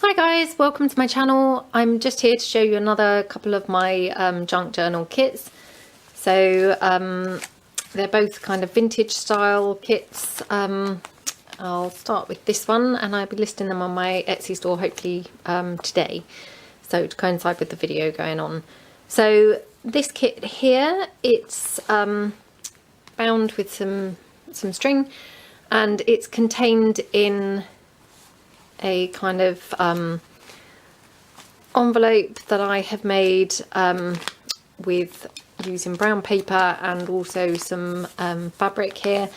Hi guys, welcome to my channel. I'm just here to show you another couple of my junk journal kits. So they're both kind of vintage style kits. I'll start with this one and I'll be listing them on my Etsy store hopefully today, so to coincide with the video going on. So this kit here, it's bound with some string, and it's contained in a kind of envelope that I have made with using brown paper and also some fabric here.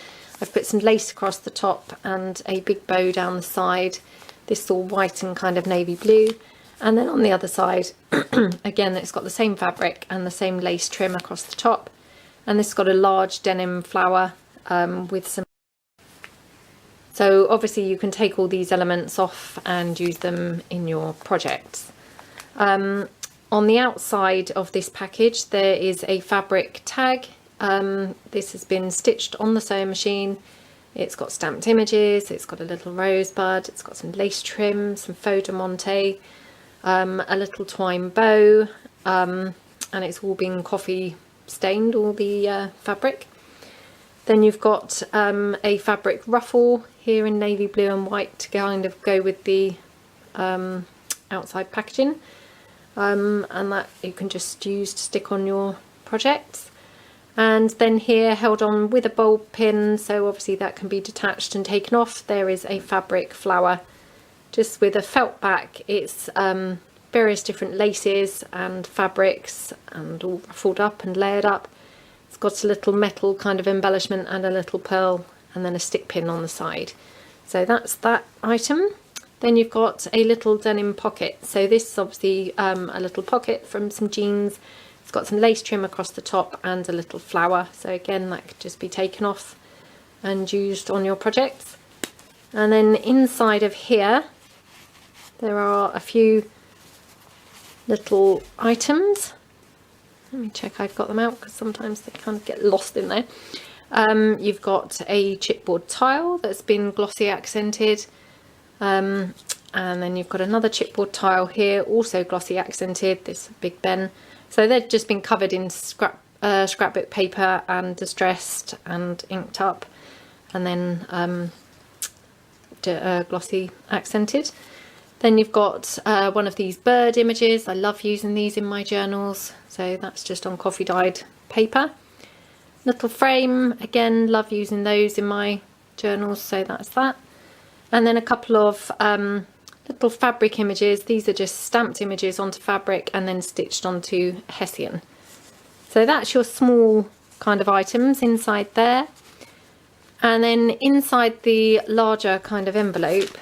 I've put some lace across the top and a big bow down the side. This is all white and kind of navy blue, and then on the other side again it's got the same fabric and the same lace trim across the top, and this has got a large denim flower with some. So obviously you can take all these elements off and use them in your projects. On the outside of this package there is a fabric tag. This has been stitched on the sewing machine. It's got stamped images, it's got a little rosebud, it's got some lace trim, some faux de monte, a little twine bow, and it's all been coffee stained, all the fabric. Then you've got a fabric ruffle here in navy blue and white to kind of go with the outside packaging, and that you can just use to stick on your projects. And then here, held on with a bulb pin, so obviously that can be detached and taken off, there is a fabric flower just with a felt back. It's various different laces and fabrics and all ruffled up and layered up. It's got a little metal kind of embellishment and a little pearl and then a stick pin on the side. So that's that item. Then you've got a little denim pocket. So this is obviously a little pocket from some jeans. It's got some lace trim across the top and a little flower. So again, that could just be taken off and used on your projects. And then inside of here, there are a few little items. Let me check I've got them out because sometimes they kind of get lost in there. You've got a chipboard tile that's been glossy accented, and then you've got another chipboard tile here, also glossy accented, this Big Ben. So they've just been covered in scrapbook paper and distressed and inked up, and then glossy accented. Then you've got one of these bird images. I love using these in my journals, so that's just on coffee dyed paper. Little frame, again, love using those in my journals, so that's that. And then a couple of little fabric images. These are just stamped images onto fabric and then stitched onto hessian. So that's your small kind of items inside there. And then inside the larger kind of envelope,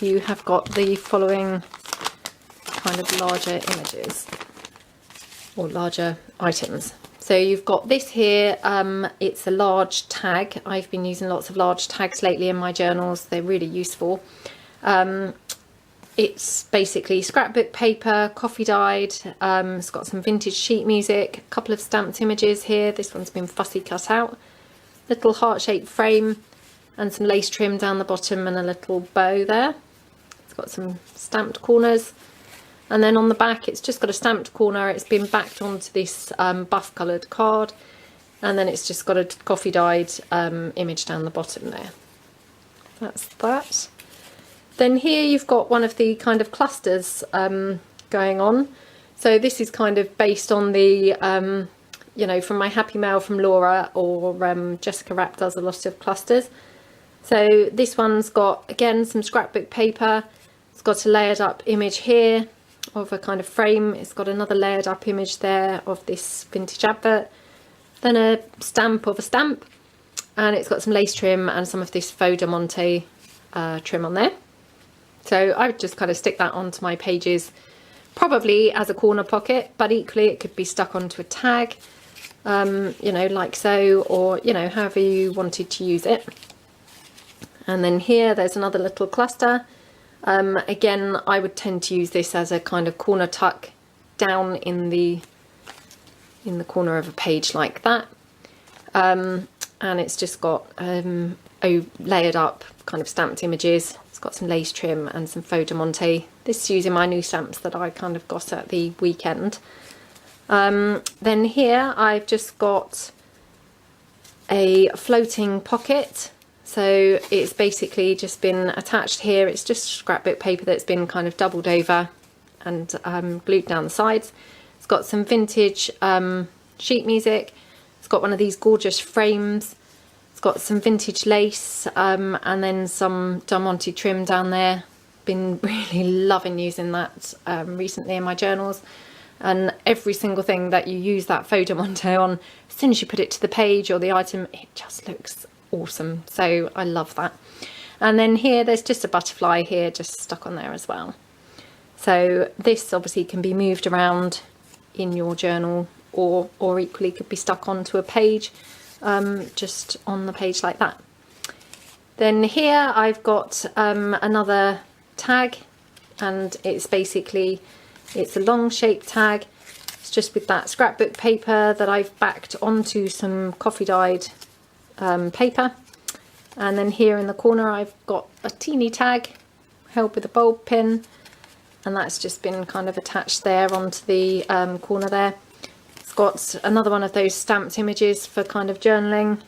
you have got the following kind of larger images or larger items. So you've got this here, it's a large tag. I've been using lots of large tags lately in my journals, they're really useful. It's basically scrapbook paper, coffee dyed, it's got some vintage sheet music, a couple of stamped images here, this one's been fussy cut out, little heart-shaped frame and some lace trim down the bottom and a little bow there. It's got some stamped corners, and then on the back it's just got a stamped corner. It's been backed onto this buff coloured card, and then it's just got a coffee dyed image down the bottom there. That's that. Then here you've got one of the kind of clusters going on. So this is kind of based on the you know, from my Happy Mail from Laura, or Jessica Rapp does a lot of clusters. So this one's got, again, some scrapbook paper. It's got a layered up image here of a kind of frame. It's got another layered up image there of this vintage advert. Then a stamp of a stamp. And it's got some lace trim and some of this faux de monte trim on there. So I would just kind of stick that onto my pages, probably as a corner pocket, but equally it could be stuck onto a tag, you know, like so, or, you know, however you wanted to use it. And then here there's another little cluster. Again, I would tend to use this as a kind of corner tuck down in the corner of a page like that. And it's just got layered up kind of stamped images. It's got some lace trim and some faux de monte. This is using my new stamps that I kind of got at the weekend. Then here I've just got a floating pocket. So it's basically just been attached here. It's just scrapbook paper that's been kind of doubled over and glued down the sides. It's got some vintage sheet music. It's got one of these gorgeous frames. It's got some vintage lace and then some diamante trim down there. Been really loving using that recently in my journals. And every single thing that you use that faux diamante on, as soon as you put it to the page or the item, it just looks awesome. So I love that. And then here there's just a butterfly here just stuck on there as well. So this obviously can be moved around in your journal or equally could be stuck onto a page, just on the page like that. Then here I've got another tag, and it's a long shaped tag. It's just with that scrapbook paper that I've backed onto some coffee dyed paper. And then here in the corner I've got a teeny tag held with a bulb pin, and that's just been kind of attached there onto the corner there. It's got another one of those stamped images for kind of journaling,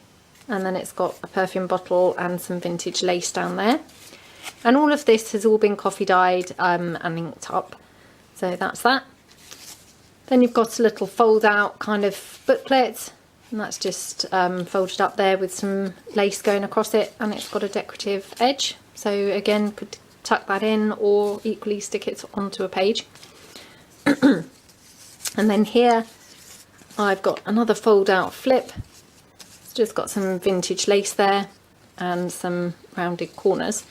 and then it's got a perfume bottle and some vintage lace down there. And all of this has all been coffee dyed and inked up. So that's that. Then you've got a little fold out kind of booklet, and that's just folded up there with some lace going across it, and it's got a decorative edge. So again, could tuck that in or equally stick it onto a page. And then here I've got another fold out flip. It's just got some vintage lace there and some rounded corners.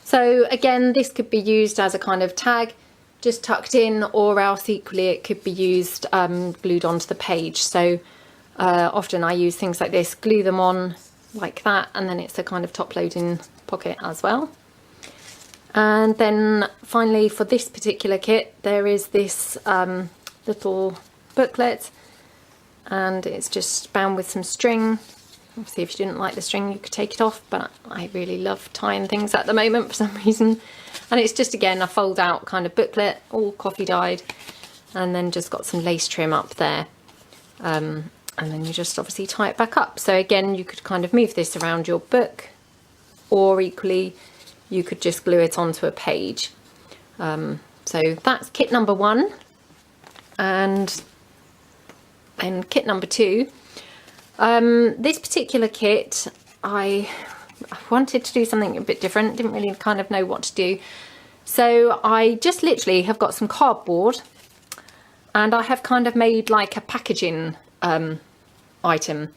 So again, this could be used as a kind of tag, just tucked in, or else equally it could be used glued onto the page. So often I use things like this, glue them on like that, and then it's a kind of top loading pocket as well. And then finally for this particular kit there is this little booklet, and it's just bound with some string. Obviously if you didn't like the string you could take it off, but I really love tying things at the moment for some reason. And it's just again a fold out kind of booklet, all coffee dyed, and then just got some lace trim up there. And then you just obviously tie it back up. So again, you could kind of move this around your book, or equally you could just glue it onto a page. So that's kit number 1. And then kit number 2. This particular kit, I wanted to do something a bit different, didn't really kind of know what to do. So I just literally have got some cardboard, and I have kind of made like a packaging item.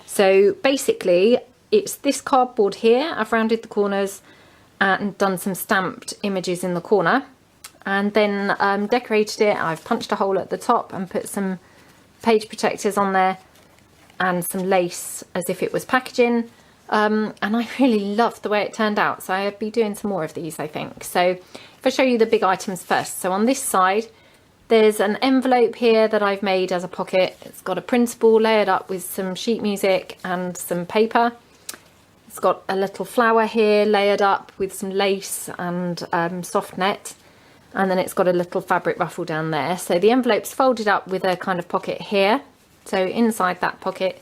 So basically it's this cardboard here. I've rounded the corners and done some stamped images in the corner, and then decorated it. I've punched a hole at the top and put some page protectors on there and some lace as if it was packaging, and I really loved the way it turned out, so I'll be doing some more of these, I think. So if I show you the big items first, so on this side there's an envelope here that I've made as a pocket. It's got a printable layered up with some sheet music and some paper. It's got a little flower here layered up with some lace and soft net, and then it's got a little fabric ruffle down there. So the envelope's folded up with a kind of pocket here. So inside that pocket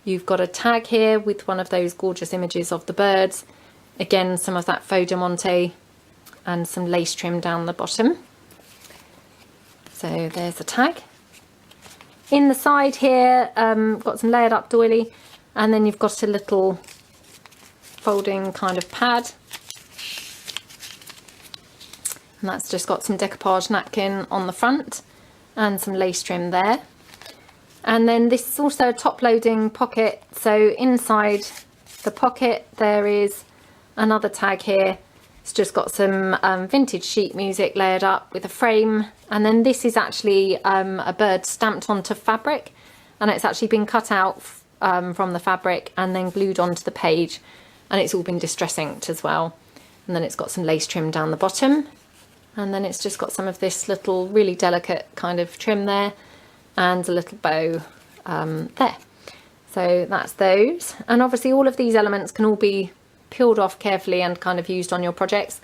you've got a tag here with one of those gorgeous images of the birds. Again, some of that faux diamante and some lace trim down the bottom. So there's a tag. In the side here, got some layered up doily, and then you've got a little folding kind of pad. And that's just got some decoupage napkin on the front and some lace trim there. And then this is also a top loading pocket. So inside the pocket there is another tag here. It's just got some vintage sheet music layered up with a frame, and then this is actually a bird stamped onto fabric, and it's actually been cut out from the fabric and then glued onto the page, and it's all been distress inked as well. And then it's got some lace trim down the bottom, and then it's just got some of this little really delicate kind of trim there and a little bow there. So that's those. And obviously all of these elements can all be peeled off carefully and kind of used on your projects.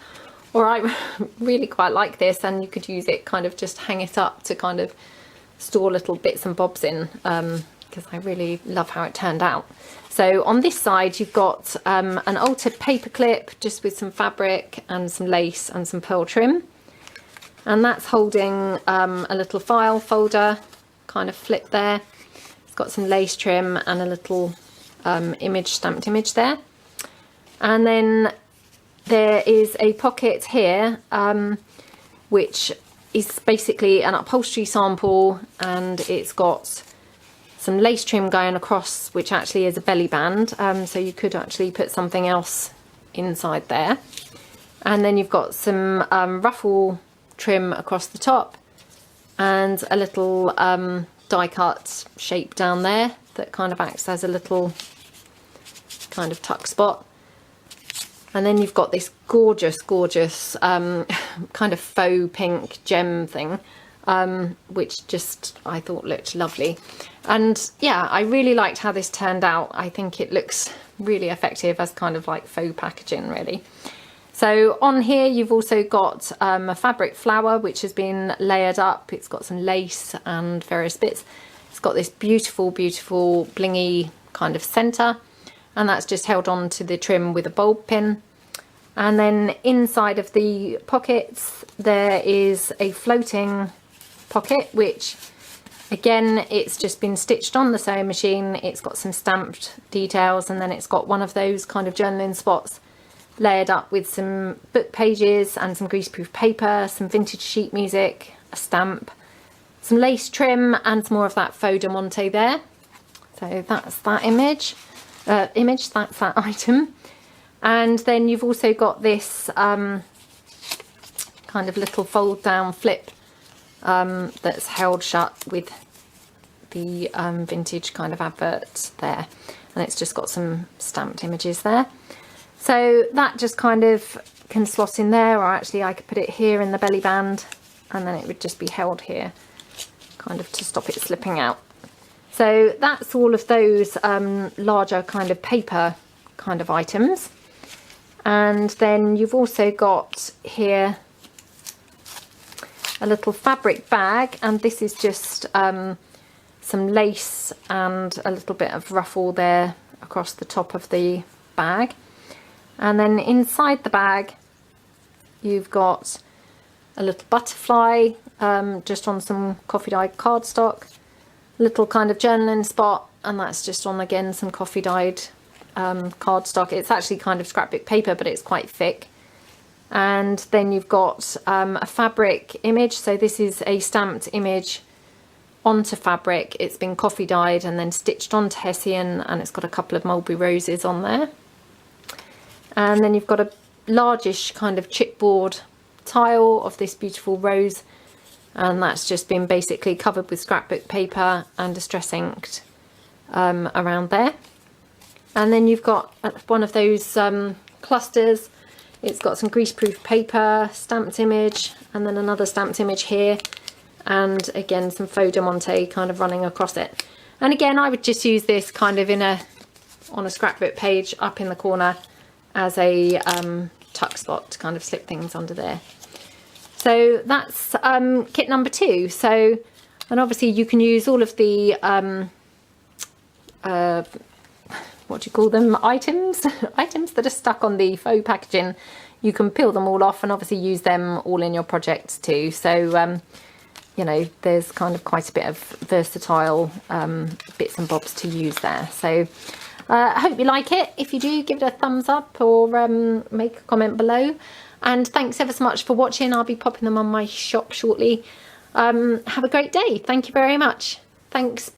Or I really quite like this, and you could use it, kind of just hang it up to kind of store little bits and bobs in, because I really love how it turned out. So on this side you've got an altered paper clip just with some fabric and some lace and some pearl trim, and that's holding a little file folder kind of flip there. It's got some lace trim and a little stamped image there. And then there is a pocket here, which is basically an upholstery sample, and it's got some lace trim going across, which actually is a belly band. So you could actually put something else inside there. And then you've got some ruffle trim across the top, and a little die cut shape down there that kind of acts as a little kind of tuck spot. And then you've got this gorgeous kind of faux pink gem thing, which just I thought looked lovely. And yeah, I really liked how this turned out. I think it looks really effective as kind of like faux packaging, really. So on here you've also got a fabric flower which has been layered up. It's got some lace and various bits. It's got this beautiful blingy kind of centre, and that's just held on to the trim with a bulb pin. And then inside of the pockets there is a floating pocket, which again, it's just been stitched on the sewing machine. It's got some stamped details, and then it's got one of those kind of journaling spots layered up with some book pages and some greaseproof paper, some vintage sheet music, a stamp, some lace trim, and some more of that faux de monte there. So that's that image, that's that item. And then you've also got this kind of little fold down flip that's held shut with the vintage kind of advert there, and it's just got some stamped images there. So that just kind of can slot in there, or actually I could put it here in the belly band, and then it would just be held here kind of to stop it slipping out. So that's all of those larger kind of paper kind of items. And then you've also got here a little fabric bag, and this is just some lace and a little bit of ruffle there across the top of the bag. And then inside the bag you've got a little butterfly just on some coffee dyed cardstock, a little kind of journaling spot, and that's just on again some coffee dyed cardstock. It's actually kind of scrapbook paper, but it's quite thick. And then you've got a fabric image. So this is a stamped image onto fabric. It's been coffee dyed and then stitched onto hessian, and it's got a couple of mulberry roses on there. And then you've got a largish kind of chipboard tile of this beautiful rose, and that's just been basically covered with scrapbook paper and distress inked around there. And then you've got one of those clusters. It's got some greaseproof paper, stamped image, and then another stamped image here, and again some faux de monte kind of running across it. And again, I would just use this kind of on a scrapbook page up in the corner as a tuck spot to kind of slip things under there. So that's kit number 2. So, and obviously you can use all of the what do you call them, items that are stuck on the faux packaging. You can peel them all off and obviously use them all in your projects too. So you know, there's kind of quite a bit of versatile bits and bobs to use there. So I hope you like it. If you do, give it a thumbs up or make a comment below. And thanks ever so much for watching. I'll be popping them on my shop shortly. Have a great day. Thank you very much. Thanks.